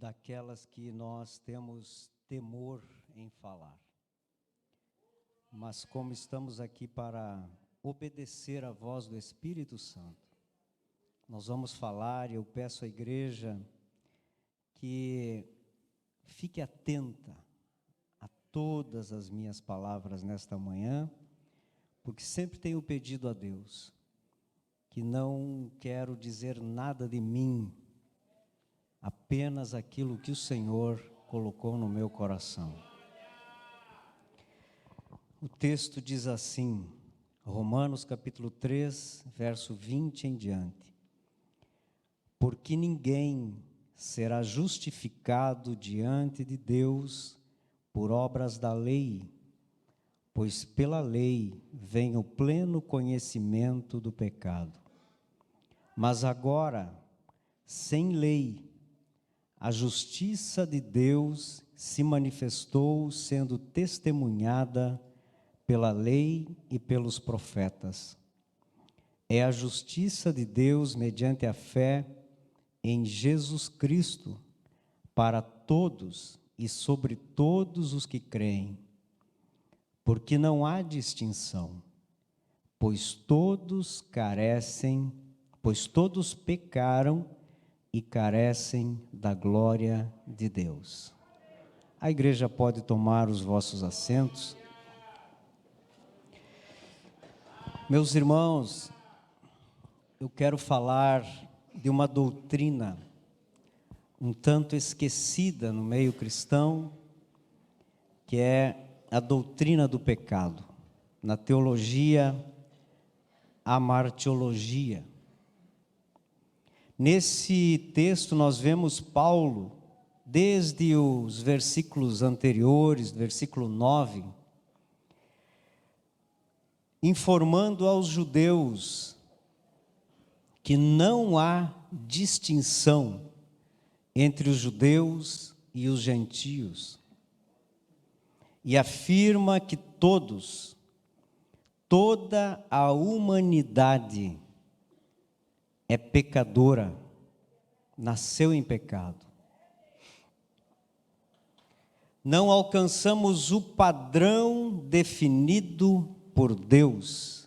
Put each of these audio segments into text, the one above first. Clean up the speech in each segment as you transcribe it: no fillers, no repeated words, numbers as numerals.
daquelas que nós temos temor em falar. Mas como estamos aqui para obedecer à voz do Espírito Santo, nós vamos falar, e eu peço à igreja que fique atenta a todas as minhas palavras nesta manhã, porque sempre tenho pedido a Deus que não quero dizer nada de mim, apenas aquilo que o Senhor colocou no meu coração. O texto diz assim, Romanos capítulo 3, verso 20 em diante: porque ninguém será justificado diante de Deus por obras da lei, pois pela lei vem o pleno conhecimento do pecado. Mas agora, sem lei, a justiça de Deus se manifestou, sendo testemunhada pela lei e pelos profetas. É a justiça de Deus mediante a fé em Jesus Cristo, para todos e sobre todos os que creem, porque não há distinção, pois todos pecaram e carecem da glória de Deus. A igreja pode tomar os vossos assentos. Meus irmãos, eu quero falar de uma doutrina um tanto esquecida no meio cristão, que é a doutrina do pecado. Na teologia, a martiologia. Nesse texto nós vemos Paulo, desde os versículos anteriores, versículo 9, informando aos judeus que não há distinção entre os judeus e os gentios, e afirma que toda a humanidade é pecadora, nasceu em pecado. Não alcançamos o padrão definido por Deus.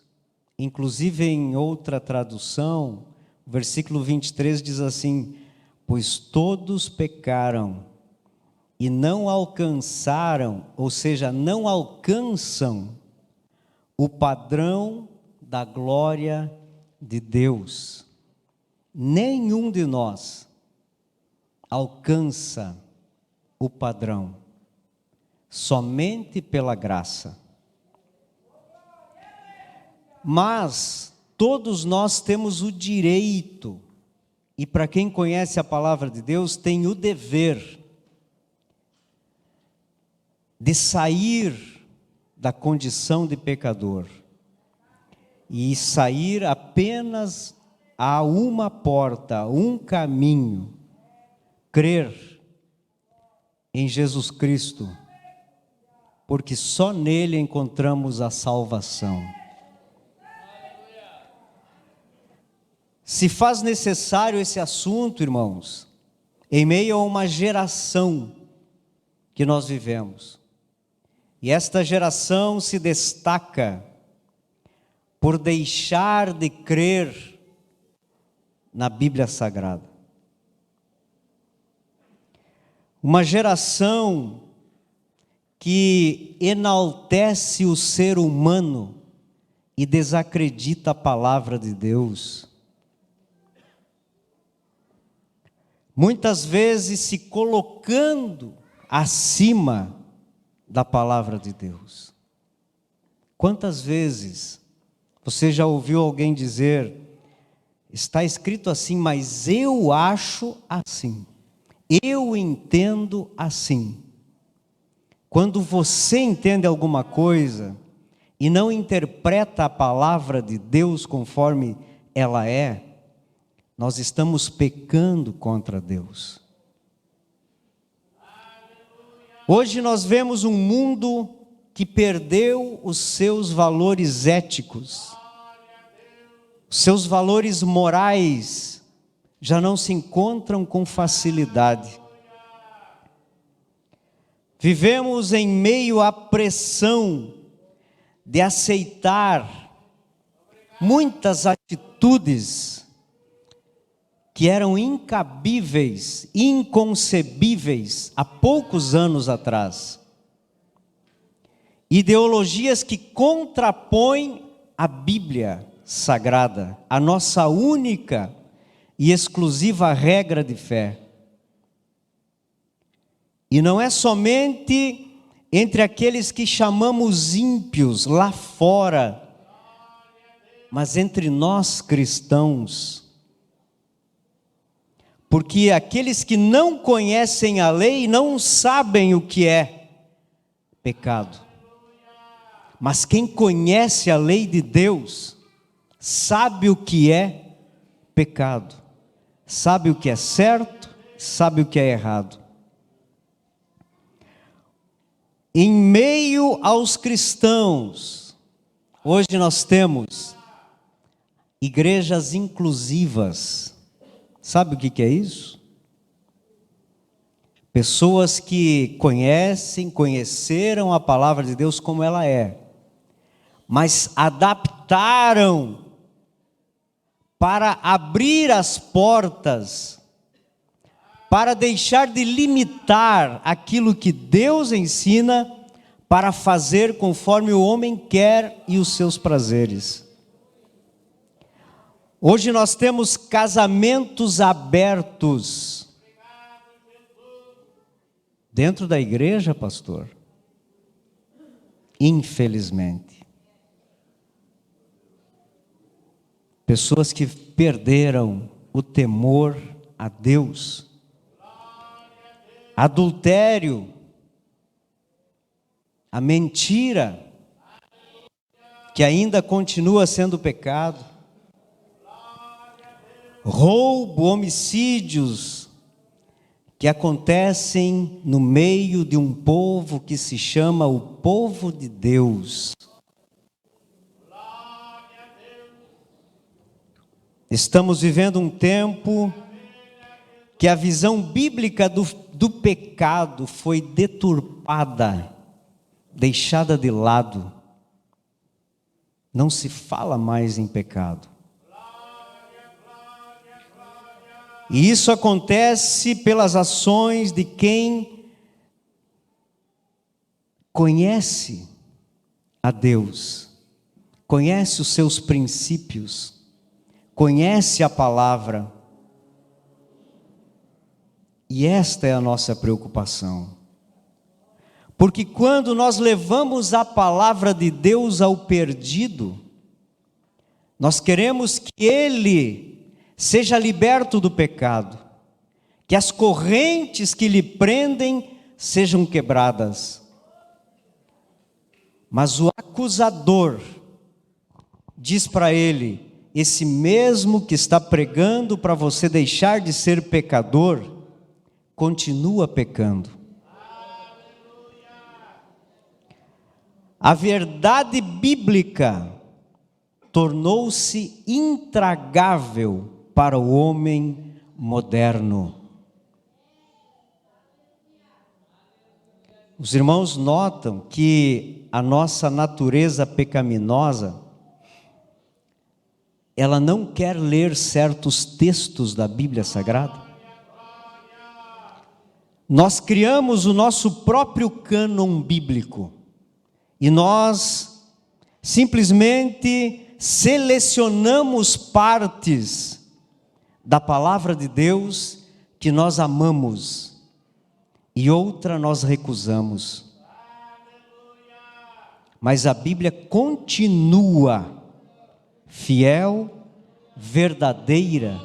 Inclusive em outra tradução, o versículo 23 diz assim: pois todos pecaram e não alcançaram, ou seja, não alcançam o padrão da glória de Deus. Nenhum de nós alcança o padrão, somente pela graça. Mas todos nós temos o direito, e para quem conhece a palavra de Deus, tem o dever de sair da condição de pecador e sair apenas a uma porta, um caminho: crer em Jesus Cristo, porque só nele encontramos a salvação. Se faz necessário esse assunto, irmãos, em meio a uma geração que nós vivemos. E esta geração se destaca por deixar de crer na Bíblia Sagrada. Uma geração que enaltece o ser humano e desacredita a palavra de Deus. Muitas vezes se colocando acima da palavra de Deus. Quantas vezes você já ouviu alguém dizer: está escrito assim, mas eu acho assim, eu entendo assim. Quando você entende alguma coisa e não interpreta a palavra de Deus conforme ela é, nós estamos pecando contra Deus. Hoje nós vemos um mundo que perdeu os seus valores éticos, os seus valores morais já não se encontram com facilidade. Vivemos em meio à pressão de aceitar muitas atitudes que eram incabíveis, inconcebíveis há poucos anos atrás. Ideologias que contrapõem a Bíblia Sagrada, a nossa única e exclusiva regra de fé. E não é somente entre aqueles que chamamos ímpios lá fora, mas entre nós cristãos. Porque aqueles que não conhecem a lei não sabem o que é pecado. Mas quem conhece a lei de Deus sabe o que é pecado, sabe o que é certo, sabe o que é errado. Em meio aos cristãos, hoje nós temos igrejas inclusivas. Sabe o que é isso? Pessoas que conheceram a palavra de Deus como ela é, mas adaptaram para abrir as portas, para deixar de limitar aquilo que Deus ensina, para fazer conforme o homem quer e os seus prazeres. Hoje nós temos casamentos abertos dentro da igreja, pastor. Infelizmente. Pessoas que perderam o temor a Deus. Adultério, a mentira, que ainda continua sendo pecado. Roubo, homicídios, que acontecem no meio de um povo que se chama o povo de Deus. Estamos vivendo um tempo que a visão bíblica do pecado foi deturpada, deixada de lado. Não se fala mais em pecado. E isso acontece pelas ações de quem conhece a Deus, conhece os seus princípios, conhece a palavra. E esta é a nossa preocupação. Porque quando nós levamos a palavra de Deus ao perdido, nós queremos que ele seja liberto do pecado, que as correntes que lhe prendem sejam quebradas. Mas o acusador diz para ele: esse mesmo que está pregando para você deixar de ser pecador, continua pecando. A verdade bíblica tornou-se intragável para o homem moderno. Os irmãos notam que a nossa natureza pecaminosa, ela não quer ler certos textos da Bíblia Sagrada. Nós criamos o nosso próprio cânon bíblico e nós simplesmente selecionamos partes da palavra de Deus que nós amamos e outra nós recusamos. Mas a Bíblia continua fiel, verdadeira,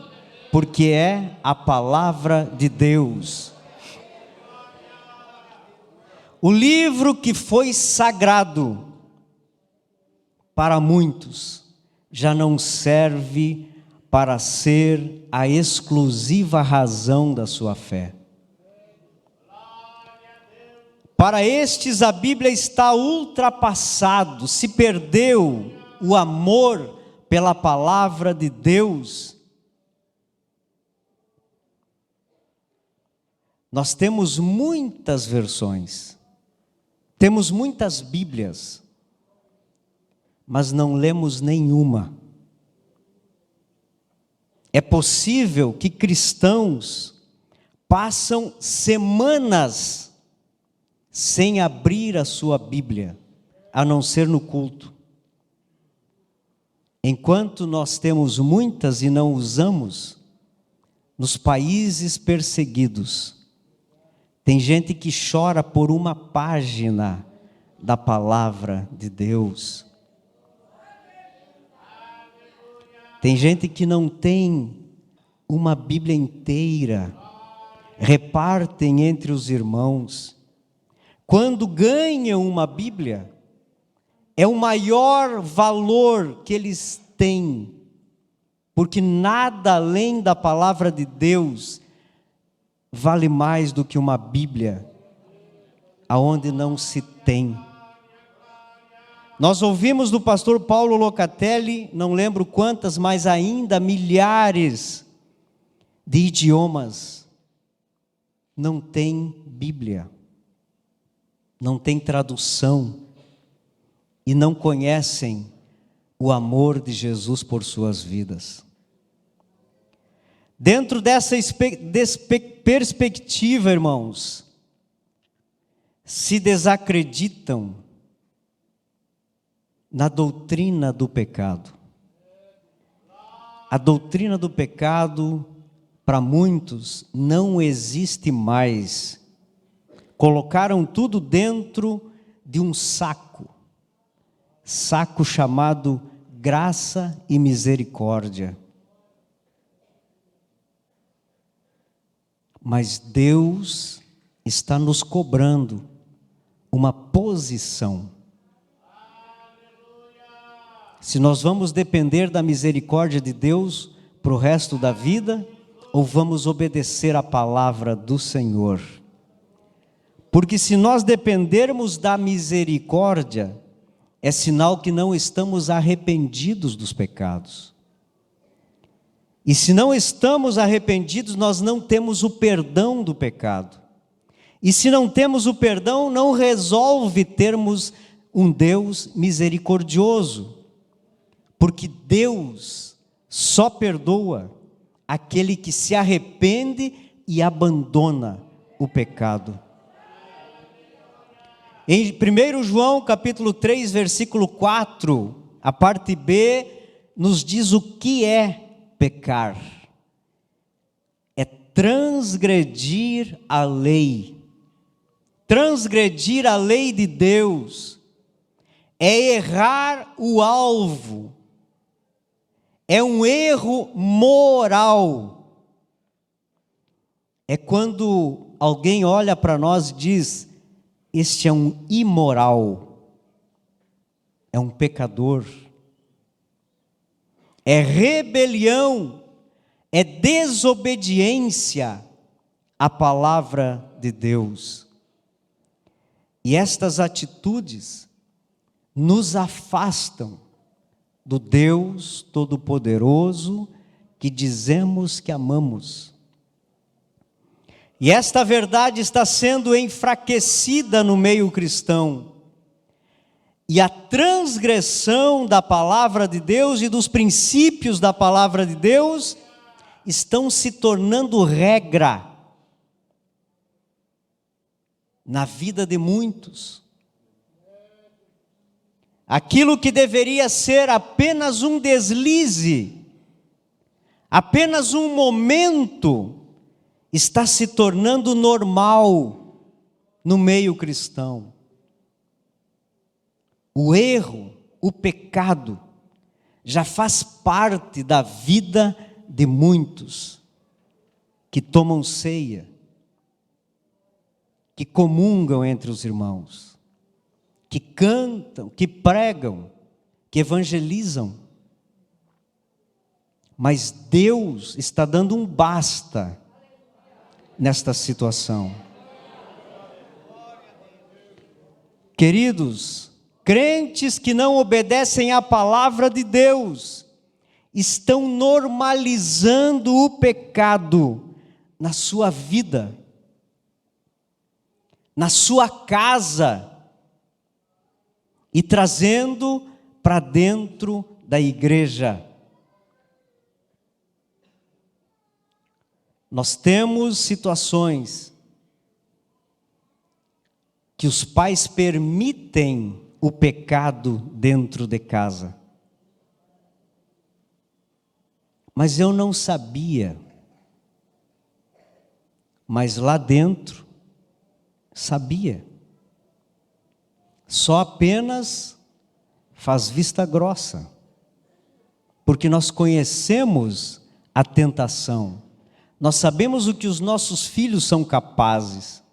porque é a palavra de Deus. O livro que foi sagrado para muitos já não serve para ser a exclusiva razão da sua fé. Para estes a Bíblia está ultrapassado, se perdeu o amor pela palavra de Deus. Nós temos muitas versões, Temos muitas Bíblias, mas não lemos nenhuma. É possível que cristãos passam semanas sem abrir a sua Bíblia, a não ser no culto. Enquanto nós temos muitas e não usamos, nos países perseguidos, tem gente que chora por uma página da palavra de Deus. Tem gente que não tem uma Bíblia inteira, repartem entre os irmãos. Quando ganham uma Bíblia, é o maior valor que eles têm, porque nada além da palavra de Deus vale mais do que uma Bíblia, aonde não se tem. Nós ouvimos do pastor Paulo Locatelli, não lembro quantas, mas ainda milhares de idiomas não tem Bíblia, não tem tradução e não conhecem o amor de Jesus por suas vidas. Dentro dessa perspectiva, irmãos, se desacreditam na doutrina do pecado. A doutrina do pecado, para muitos, não existe mais. Colocaram tudo dentro de um saco chamado graça e misericórdia. Mas Deus está nos cobrando uma posição. Se nós vamos depender da misericórdia de Deus para o resto da vida, ou vamos obedecer a palavra do Senhor? Porque se nós dependermos da misericórdia, é sinal que não estamos arrependidos dos pecados. E se não estamos arrependidos, nós não temos o perdão do pecado. E se não temos o perdão, não resolve termos um Deus misericordioso. Porque Deus só perdoa aquele que se arrepende e abandona o pecado. Em 1 João capítulo 3, versículo 4, a parte B, nos diz o que é pecar. É transgredir a lei. Transgredir a lei de Deus. É errar o alvo. É um erro moral. É quando alguém olha para nós e diz: este é um imoral, é um pecador, é rebelião, é desobediência à palavra de Deus. E estas atitudes nos afastam do Deus Todo-Poderoso que dizemos que amamos. E esta verdade está sendo enfraquecida no meio cristão. E a transgressão da palavra de Deus e dos princípios da palavra de Deus estão se tornando regra na vida de muitos. Aquilo que deveria ser apenas um deslize, apenas um momento, está se tornando normal no meio cristão. O erro, o pecado, já faz parte da vida de muitos que tomam ceia, que comungam entre os irmãos, que cantam, que pregam, que evangelizam. Mas Deus está dando um basta nesta situação. Queridos, crentes que não obedecem à palavra de Deus estão normalizando o pecado na sua vida, na sua casa, e trazendo para dentro da igreja. Nós temos situações que os pais permitem o pecado dentro de casa. Mas eu não sabia. Mas lá dentro, sabia. Só apenas faz vista grossa. Porque nós conhecemos a tentação. Nós sabemos o que os nossos filhos são capazes.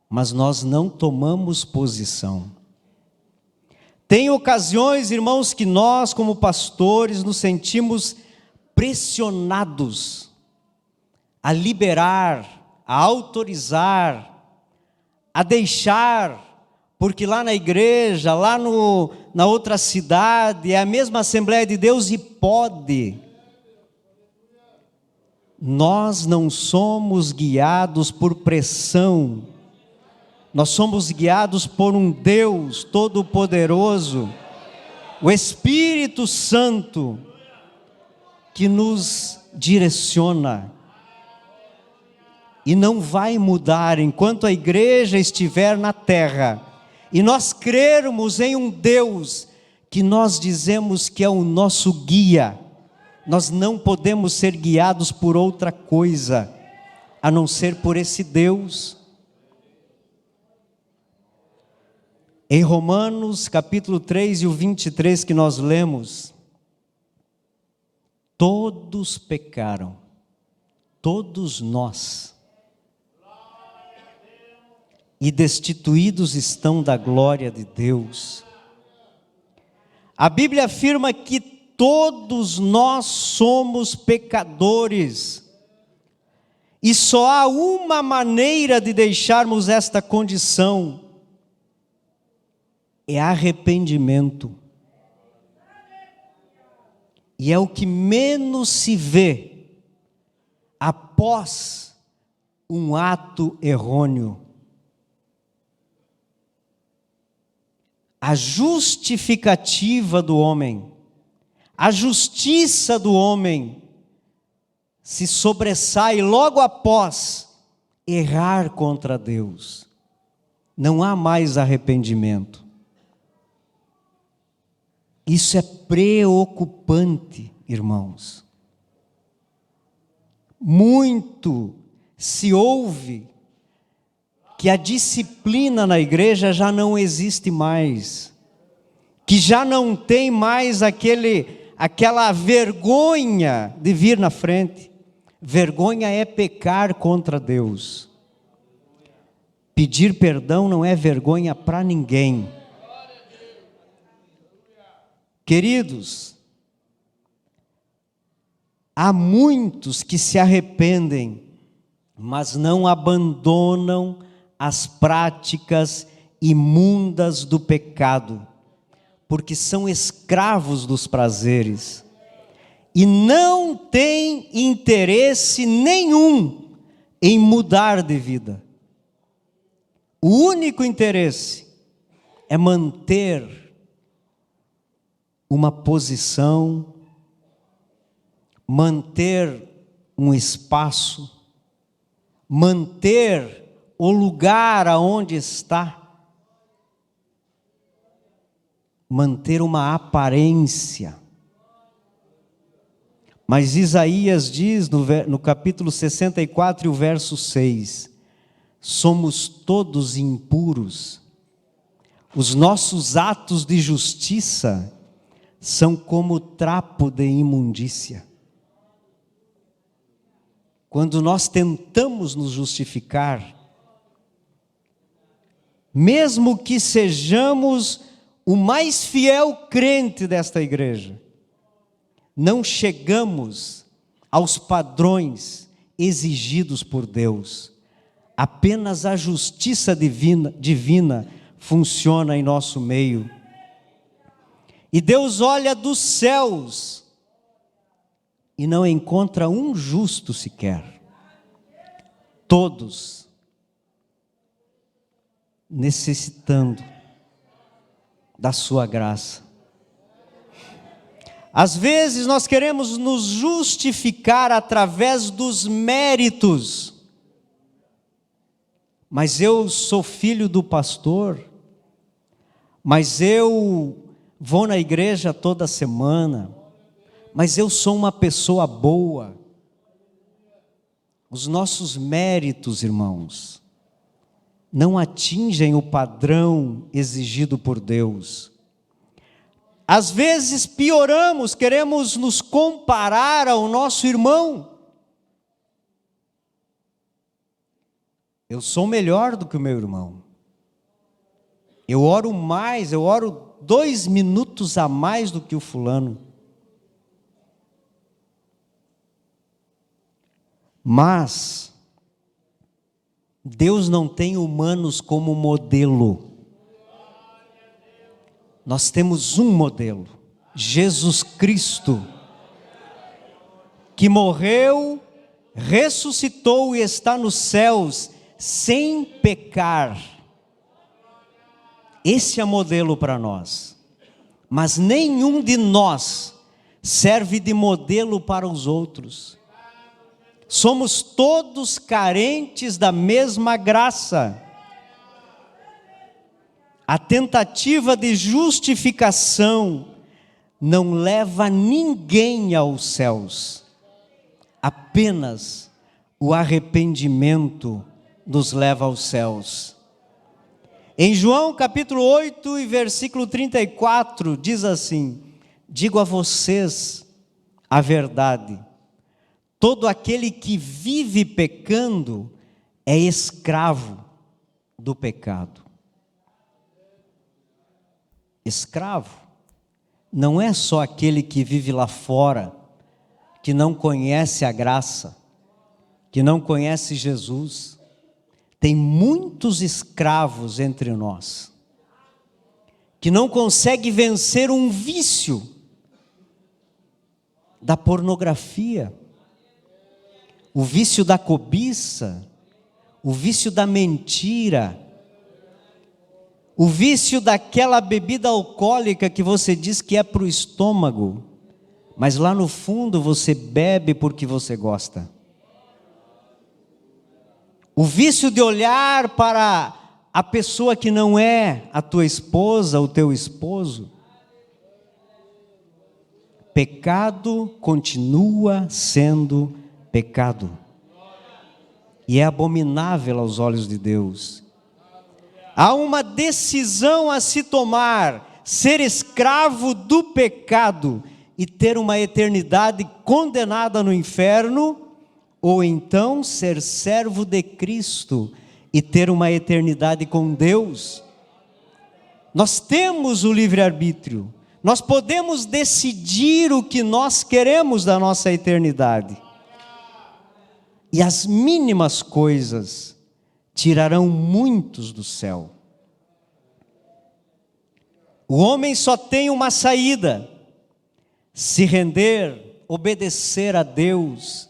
Mas nós não tomamos posição. Tem ocasiões, irmãos, que nós, como pastores, nos sentimos pressionados a liberar, a autorizar, a deixar, porque lá na igreja, lá na outra cidade, é a mesma Assembleia de Deus e pode. Nós não somos guiados por pressão. Nós somos guiados por um Deus Todo-Poderoso, o Espírito Santo, que nos direciona. E não vai mudar enquanto a igreja estiver na terra. E nós crermos em um Deus que nós dizemos que é o nosso guia. Nós não podemos ser guiados por outra coisa, a não ser por esse Deus. Em Romanos capítulo 3 e o 23 que nós lemos, todos pecaram, todos nós, e destituídos estão da glória de Deus. A Bíblia afirma que todos nós somos pecadores, e só há uma maneira de deixarmos esta condição, é arrependimento. E é o que menos se vê após um ato errôneo. A justificativa do homem, a justiça do homem se sobressai logo após errar contra Deus. Não há mais arrependimento. Isso é preocupante, irmãos. Muito se ouve que a disciplina na igreja já não existe mais, que já não tem mais aquela vergonha de vir na frente. Vergonha é pecar contra Deus. Pedir perdão não é vergonha para ninguém. Queridos, há muitos que se arrependem, mas não abandonam as práticas imundas do pecado, porque são escravos dos prazeres, e não têm interesse nenhum em mudar de vida. O único interesse é manter uma posição, manter um espaço, manter o lugar aonde está, manter uma aparência. Mas Isaías diz no capítulo 64 e o verso 6, somos todos impuros, os nossos atos de justiça são como trapo de imundícia. Quando nós tentamos nos justificar, mesmo que sejamos o mais fiel crente desta igreja, não chegamos aos padrões exigidos por Deus. Apenas a justiça divina funciona em nosso meio. E Deus olha dos céus e não encontra um justo sequer. Todos necessitando da sua graça. Às vezes nós queremos nos justificar através dos méritos. Mas eu sou filho do pastor, mas eu vou na igreja toda semana, mas eu sou uma pessoa boa. Os nossos méritos, irmãos, não atingem o padrão exigido por Deus. Às vezes pioramos, queremos nos comparar ao nosso irmão. Eu sou melhor do que o meu irmão. Eu oro mais, eu oro 2 minutos a mais do que o fulano. Mas Deus não tem humanos como modelo. Nós temos um modelo, Jesus Cristo, que morreu, ressuscitou e está nos céus sem pecar. Esse é modelo para nós. Mas nenhum de nós serve de modelo para os outros. Somos todos carentes da mesma graça. A tentativa de justificação não leva ninguém aos céus. Apenas o arrependimento nos leva aos céus. Em João capítulo 8 e versículo 34 diz assim: digo a vocês a verdade, todo aquele que vive pecando é escravo do pecado. Escravo não é só aquele que vive lá fora, que não conhece a graça, que não conhece Jesus. Tem muitos escravos entre nós, que não conseguem vencer um vício da pornografia, o vício da cobiça, o vício da mentira, o vício daquela bebida alcoólica que você diz que é para o estômago, mas lá no fundo você bebe porque você gosta. O vício de olhar para a pessoa que não é a tua esposa, o teu esposo. Pecado continua sendo pecado. E é abominável aos olhos de Deus. Há uma decisão a se tomar: ser escravo do pecado e ter uma eternidade condenada no inferno, ou então ser servo de Cristo e ter uma eternidade com Deus. Nós temos o livre-arbítrio, nós podemos decidir o que nós queremos da nossa eternidade. E as mínimas coisas tirarão muitos do céu. O homem só tem uma saída: se render, obedecer a Deus,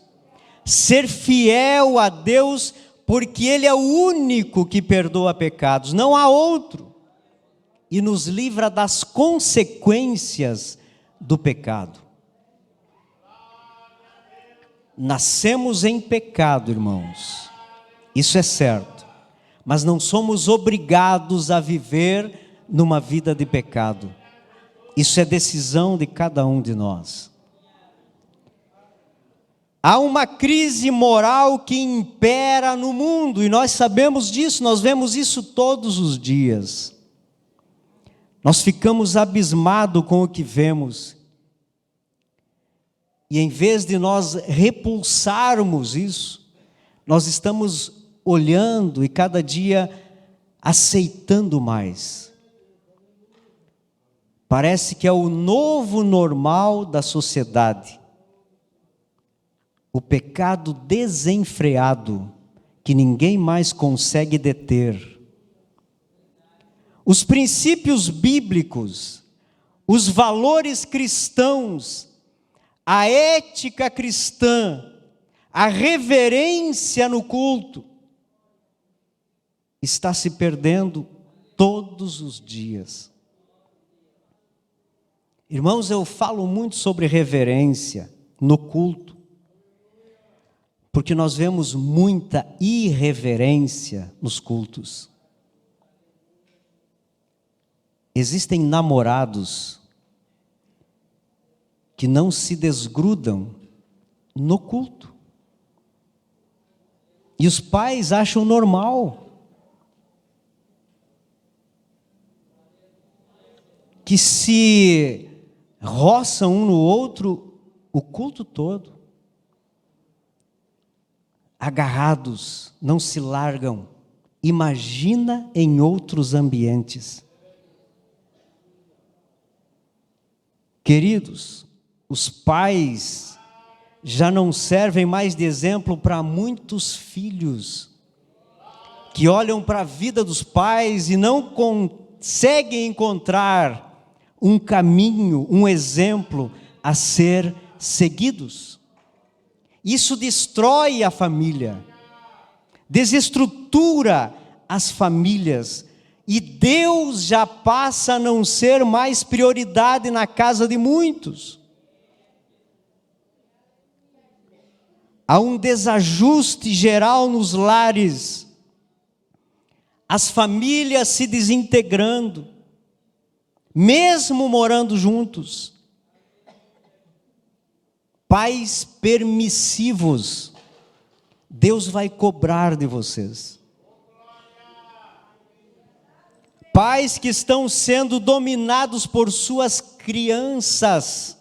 ser fiel a Deus, porque Ele é o único que perdoa pecados, não há outro, e nos livra das consequências do pecado. Nascemos em pecado, irmãos, isso é certo, mas não somos obrigados a viver numa vida de pecado. Isso é decisão de cada um de nós. Há uma crise moral que impera no mundo, e nós sabemos disso, nós vemos isso todos os dias. Nós ficamos abismados com o que vemos. E em vez de nós repulsarmos isso, nós estamos olhando e cada dia aceitando mais. Parece que é o novo normal da sociedade. O pecado desenfreado, que ninguém mais consegue deter. Os princípios bíblicos, os valores cristãos, a ética cristã, a reverência no culto, está se perdendo todos os dias. Irmãos, eu falo muito sobre reverência no culto, porque nós vemos muita irreverência nos cultos. Existem namorados que não se desgrudam no culto. E os pais acham normal que se roçam um no outro o culto todo. Agarrados, não se largam. Imagina em outros ambientes. Queridos, os pais já não servem mais de exemplo para muitos filhos, que olham para a vida dos pais e não conseguem encontrar um caminho, um exemplo a ser seguidos. Isso destrói a família, desestrutura as famílias, e Deus já passa a não ser mais prioridade na casa de muitos. Há um desajuste geral nos lares, as famílias se desintegrando, mesmo morando juntos. Pais permissivos, Deus vai cobrar de vocês. Pais que estão sendo dominados por suas crianças,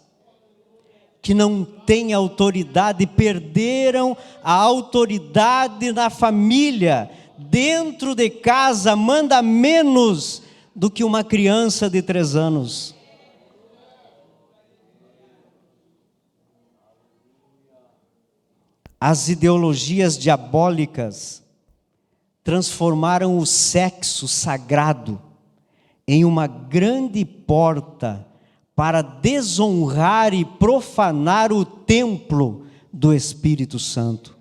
que não têm autoridade, perderam a autoridade na família. Dentro de casa manda menos do que uma criança de 3 anos. As ideologias diabólicas transformaram o sexo sagrado em uma grande porta para desonrar e profanar o templo do Espírito Santo.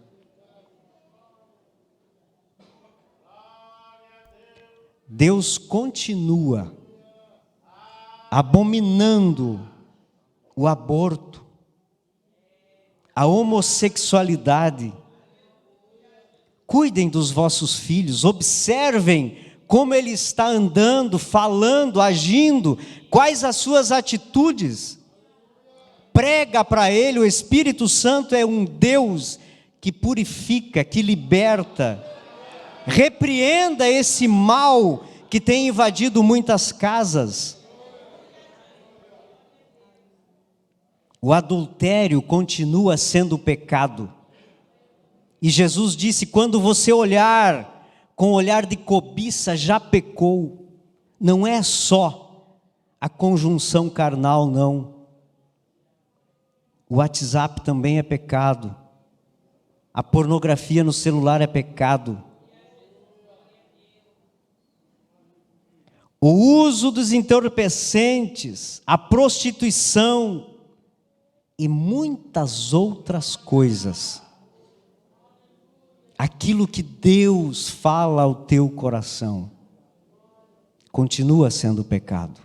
Deus continua abominando o aborto, a homossexualidade. Cuidem dos vossos filhos, observem como ele está andando, falando, agindo, quais as suas atitudes. Prega para ele, o Espírito Santo é um Deus que purifica, que liberta. Repreenda esse mal que tem invadido muitas casas. O adultério continua sendo pecado. E Jesus disse: quando você olhar com olhar de cobiça, já pecou. Não é só a conjunção carnal, não. O WhatsApp também é pecado. A pornografia no celular é pecado. O uso dos entorpecentes, a prostituição e muitas outras coisas. Aquilo que Deus fala ao teu coração continua sendo pecado.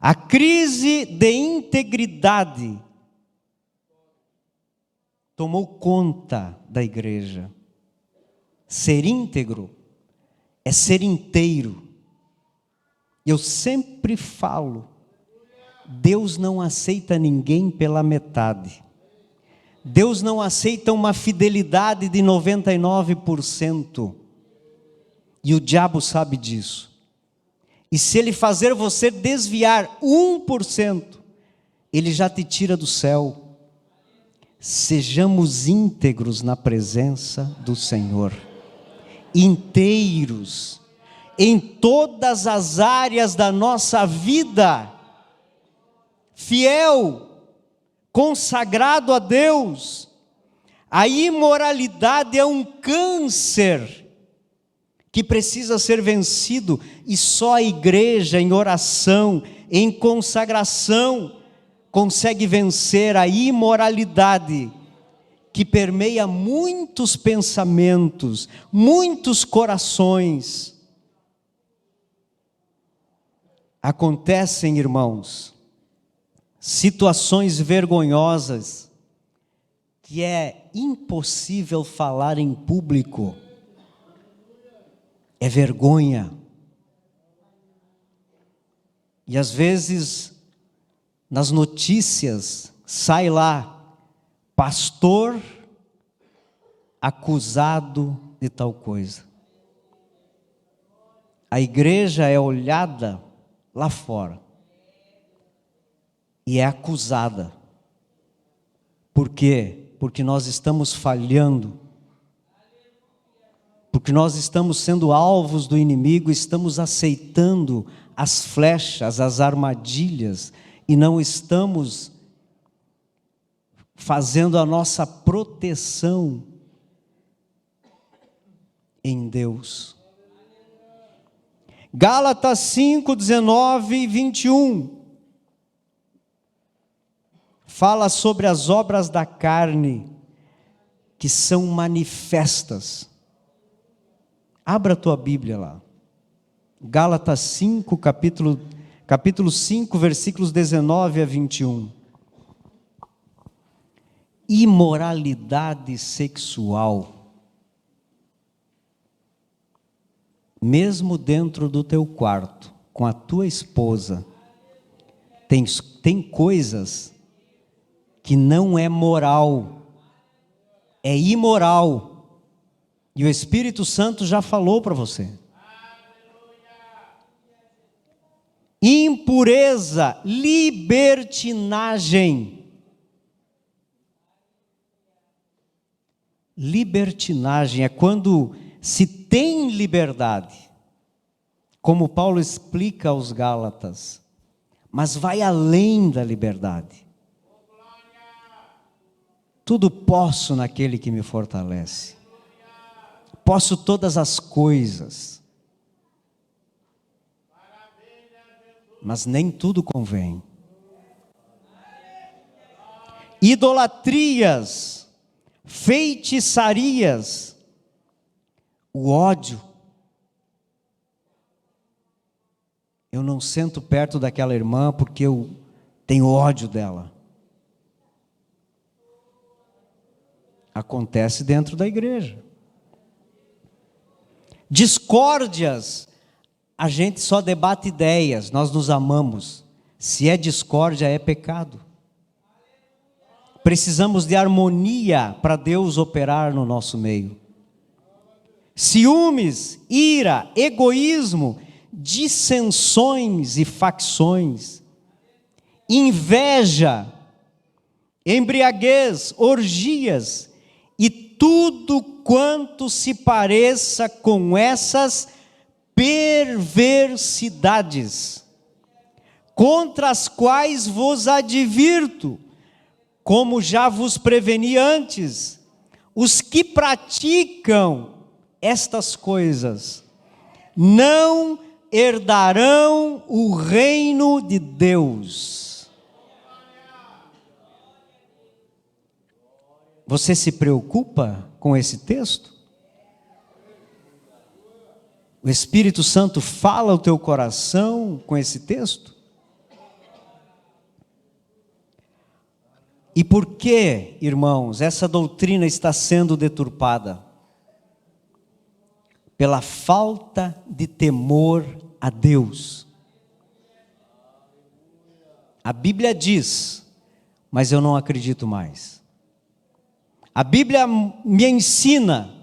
A crise de integridade tomou conta da igreja. Ser íntegro é ser inteiro. Eu sempre falo, Deus não aceita ninguém pela metade. Deus não aceita uma fidelidade de 99%. E o diabo sabe disso. E se ele fazer você desviar 1%, ele já te tira do céu. Sejamos íntegros na presença do Senhor. Inteiros em todas as áreas da nossa vida. Fiel, consagrado a Deus. A imoralidade é um câncer que precisa ser vencido, e só a igreja em oração, em consagração, consegue vencer a imoralidade que permeia muitos pensamentos, muitos corações. Acontecem, irmãos, situações vergonhosas que é impossível falar em público. É vergonha. E às vezes, nas notícias, sai lá, pastor acusado de tal coisa. A igreja é olhada lá fora e é acusada. Por quê? Porque nós estamos falhando. Porque nós estamos sendo alvos do inimigo, estamos aceitando as flechas, as armadilhas, e não estamos fazendo a nossa proteção em Deus. Gálatas 5, 19 e 21. Fala sobre as obras da carne que são manifestas. Abra a tua Bíblia lá. Gálatas 5, capítulo 5, versículos 19 a 21. Imoralidade sexual. Mesmo dentro do teu quarto, com a tua esposa, tem coisas que não é moral, é imoral. E o Espírito Santo já falou para você. Impureza, libertinagem. Libertinagem é quando se tem liberdade, como Paulo explica aos Gálatas, mas vai além da liberdade. Tudo posso naquele que me fortalece. Posso todas as coisas. Mas nem tudo convém. Idolatrias, feitiçarias, o ódio. Eu não sento perto daquela irmã porque eu tenho ódio dela. Acontece dentro da igreja. Discórdias, a gente só debate ideias, nós nos amamos. Se é discórdia, é pecado. Precisamos de harmonia para Deus operar no nosso meio. Ciúmes, ira, egoísmo, dissensões e facções, inveja, embriaguez, orgias e tudo quanto se pareça com essas perversidades, contra as quais vos advirto, como já vos preveni antes. Os que praticam estas coisas não herdarão o reino de Deus. Você se preocupa com esse texto? O Espírito Santo fala ao teu coração com esse texto? E por que, irmãos, essa doutrina está sendo deturpada? Pela falta de temor a Deus. A Bíblia diz, mas eu não acredito mais. A Bíblia me ensina,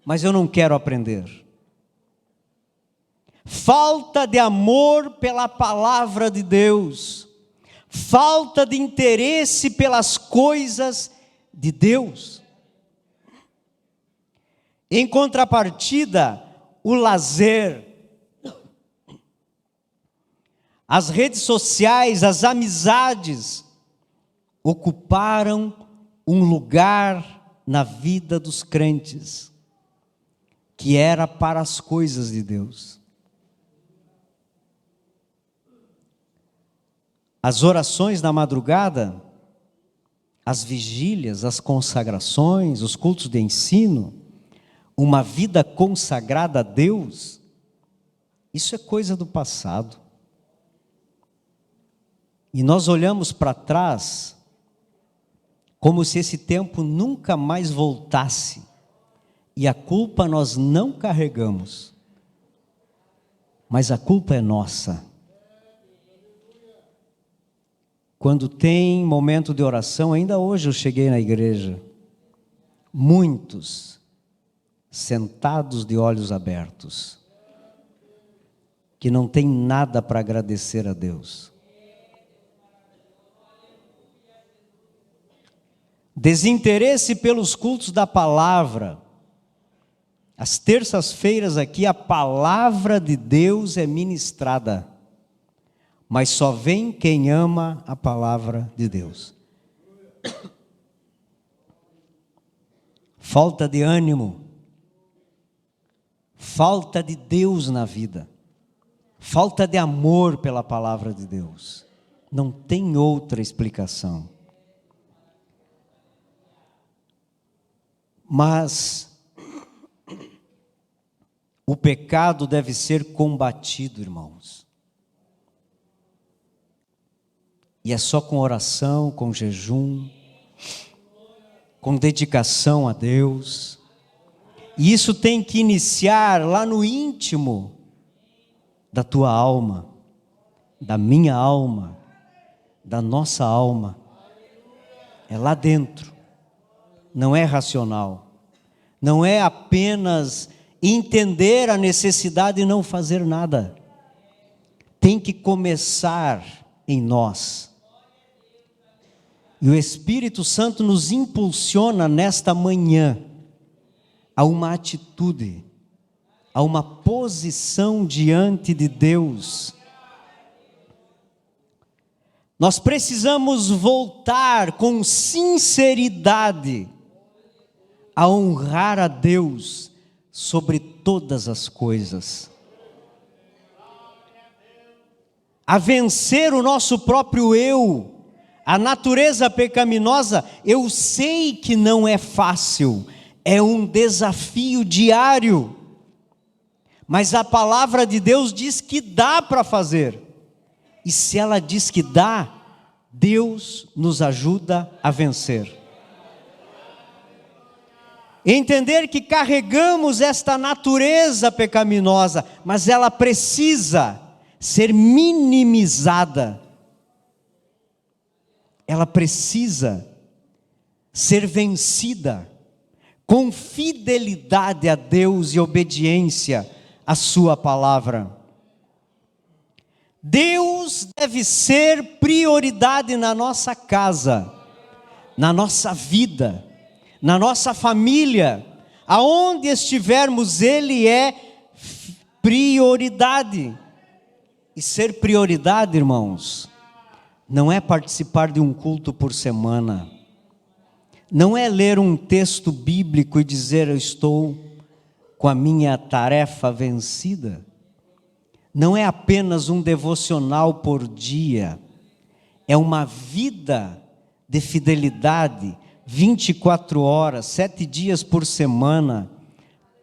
mas eu não quero aprender. Falta de amor pela palavra de Deus. Falta de interesse pelas coisas de Deus. Em contrapartida, o lazer, as redes sociais, as amizades, ocuparam um lugar na vida dos crentes, que era para as coisas de Deus. As orações da madrugada, as vigílias, as consagrações, os cultos de ensino, uma vida consagrada a Deus, isso é coisa do passado. E nós olhamos para trás como se esse tempo nunca mais voltasse. E a culpa nós não carregamos, mas a culpa é nossa. Quando tem momento de oração, ainda hoje eu cheguei na igreja, muitos sentados de olhos abertos, que não tem nada para agradecer a Deus. Desinteresse pelos cultos da palavra. As terças-feiras aqui a palavra de Deus é ministrada, mas só vem quem ama a palavra de Deus. Falta de ânimo, falta de Deus na vida, falta de amor pela palavra de Deus. Não tem outra explicação. Mas o pecado deve ser combatido, irmãos. E é só com oração, com jejum, com dedicação a Deus. E isso tem que iniciar lá no íntimo da tua alma, da minha alma, da nossa alma. É lá dentro. Não é racional. Não é apenas entender a necessidade e não fazer nada. Tem que começar em nós. E o Espírito Santo nos impulsiona nesta manhã a uma atitude, a uma posição diante de Deus. Nós precisamos voltar com sinceridade a honrar a Deus sobre todas as coisas, a vencer o nosso próprio eu, a natureza pecaminosa. Eu sei que não é fácil, é um desafio diário, mas a palavra de Deus diz que dá para fazer, e se ela diz que dá, Deus nos ajuda a vencer. Entender que carregamos esta natureza pecaminosa, mas ela precisa ser minimizada. Ela precisa ser vencida com fidelidade a Deus e obediência à sua palavra. Deus deve ser prioridade na nossa casa, na nossa vida, na nossa família, aonde estivermos, Ele é prioridade. E ser prioridade, irmãos, não é participar de um culto por semana, não é ler um texto bíblico e dizer eu estou com a minha tarefa vencida, não é apenas um devocional por dia, é uma vida de fidelidade, 24 horas, 7 dias por semana,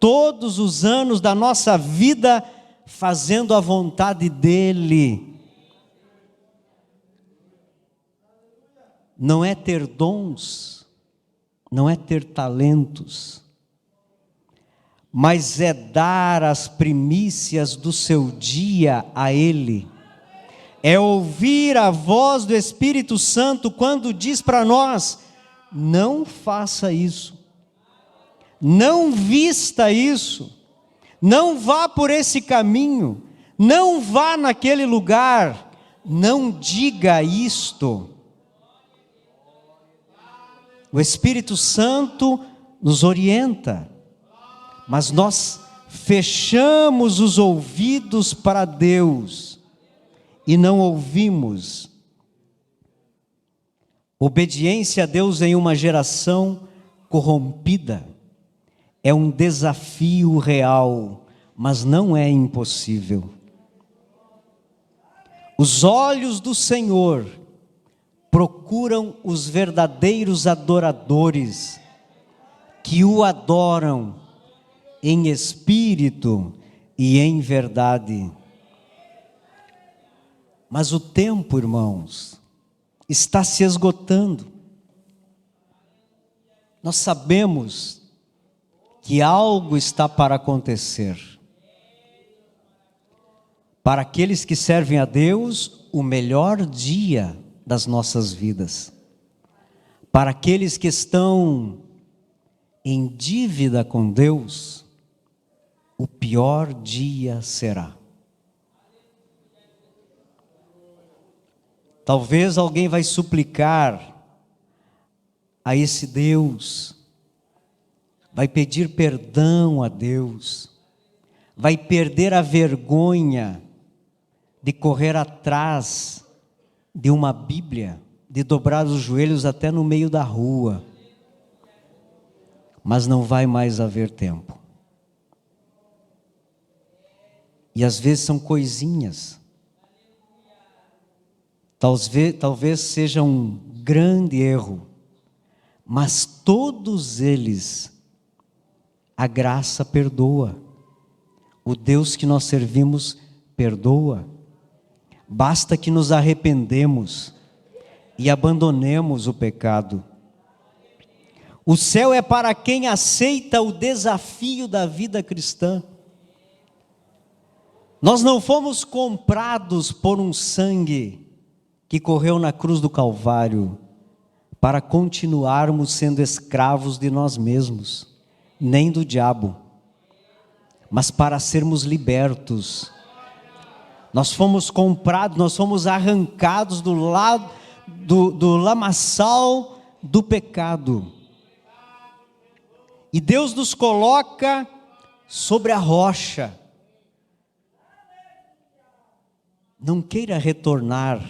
todos os anos da nossa vida, fazendo a vontade dEle. Não é ter dons, não é ter talentos, mas é dar as primícias do seu dia a Ele. É ouvir a voz do Espírito Santo quando diz para nós: não faça isso, não vista isso, não vá por esse caminho, não vá naquele lugar, não diga isto. O Espírito Santo nos orienta, mas nós fechamos os ouvidos para Deus e não ouvimos. Obediência a Deus em uma geração corrompida é um desafio real, mas não é impossível. Os olhos do Senhor procuram os verdadeiros adoradores, que o adoram em espírito e em verdade. Mas o tempo, irmãos, está se esgotando. Nós sabemos que algo está para acontecer. Para aqueles que servem a Deus, o melhor dia das nossas vidas. Para aqueles que estão em dívida com Deus, o pior dia será. Talvez alguém vai suplicar a esse Deus, vai pedir perdão a Deus, vai perder a vergonha de correr atrás de uma Bíblia, de dobrar os joelhos até no meio da rua, mas não vai mais haver tempo. E às vezes são coisinhas, talvez seja um grande erro, mas todos eles, a graça perdoa. O Deus que nós servimos perdoa. Basta que nos arrependemos e abandonemos o pecado. O céu é para quem aceita o desafio da vida cristã. Nós não fomos comprados por um sangue que correu na cruz do Calvário para continuarmos sendo escravos de nós mesmos, nem do diabo, mas para sermos libertos. Nós fomos comprados, nós fomos arrancados do lamaçal do pecado. E Deus nos coloca sobre a rocha. Não queira retornar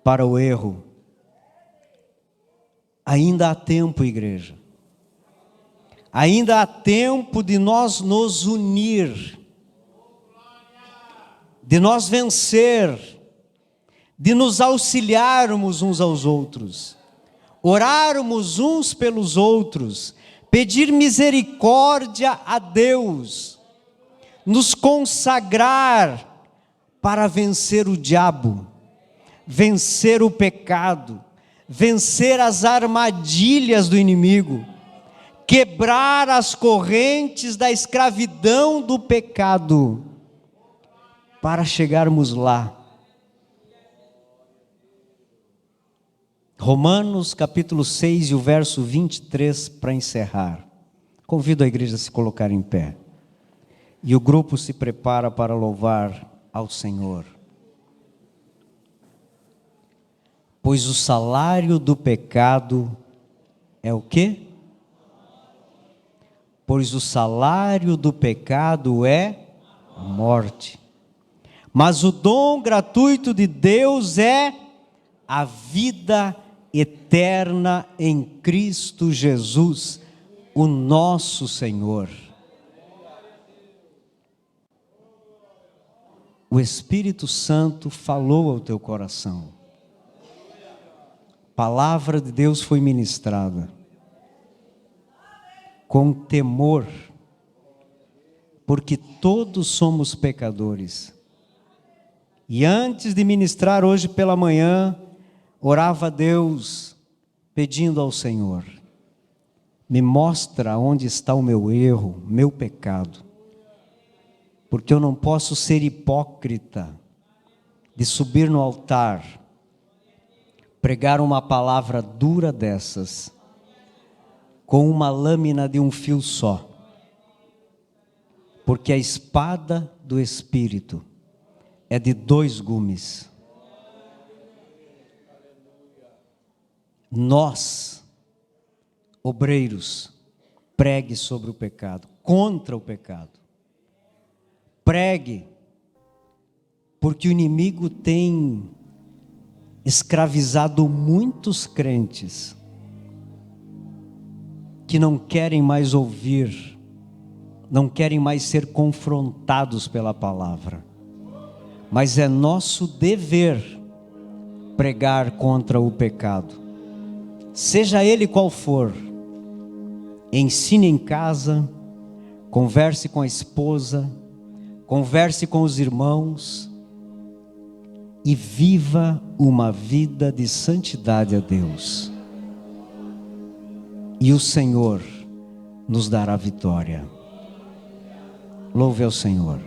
para o erro. Ainda há tempo, igreja. Ainda há tempo de nós nos unir, de nós vencer, de nos auxiliarmos uns aos outros, orarmos uns pelos outros, pedir misericórdia a Deus, nos consagrar para vencer o diabo, vencer o pecado, vencer as armadilhas do inimigo, quebrar as correntes da escravidão do pecado, para chegarmos lá. Romanos capítulo 6 e o verso 23 para encerrar. Convido a igreja a se colocar em pé. E o grupo se prepara para louvar ao Senhor. Pois o salário do pecado é o quê? Pois o salário do pecado é a morte. Mas o dom gratuito de Deus é a vida eterna em Cristo Jesus, o nosso Senhor. O Espírito Santo falou ao teu coração. A palavra de Deus foi ministrada com temor, porque todos somos pecadores. E antes de ministrar hoje pela manhã, orava a Deus, pedindo ao Senhor, me mostra onde está o meu erro, meu pecado, porque eu não posso ser hipócrita, de subir no altar, pregar uma palavra dura dessas, com uma lâmina de um fio só, porque a espada do Espírito é de 2 gumes. Nós, obreiros, pregue sobre o pecado, contra o pecado. Pregue, porque o inimigo tem escravizado muitos crentes que não querem mais ouvir, não querem mais ser confrontados pela palavra. Mas é nosso dever pregar contra o pecado, seja ele qual for. Ensine em casa, converse com a esposa, converse com os irmãos, e viva uma vida de santidade a Deus. E o Senhor nos dará vitória. Louve ao Senhor.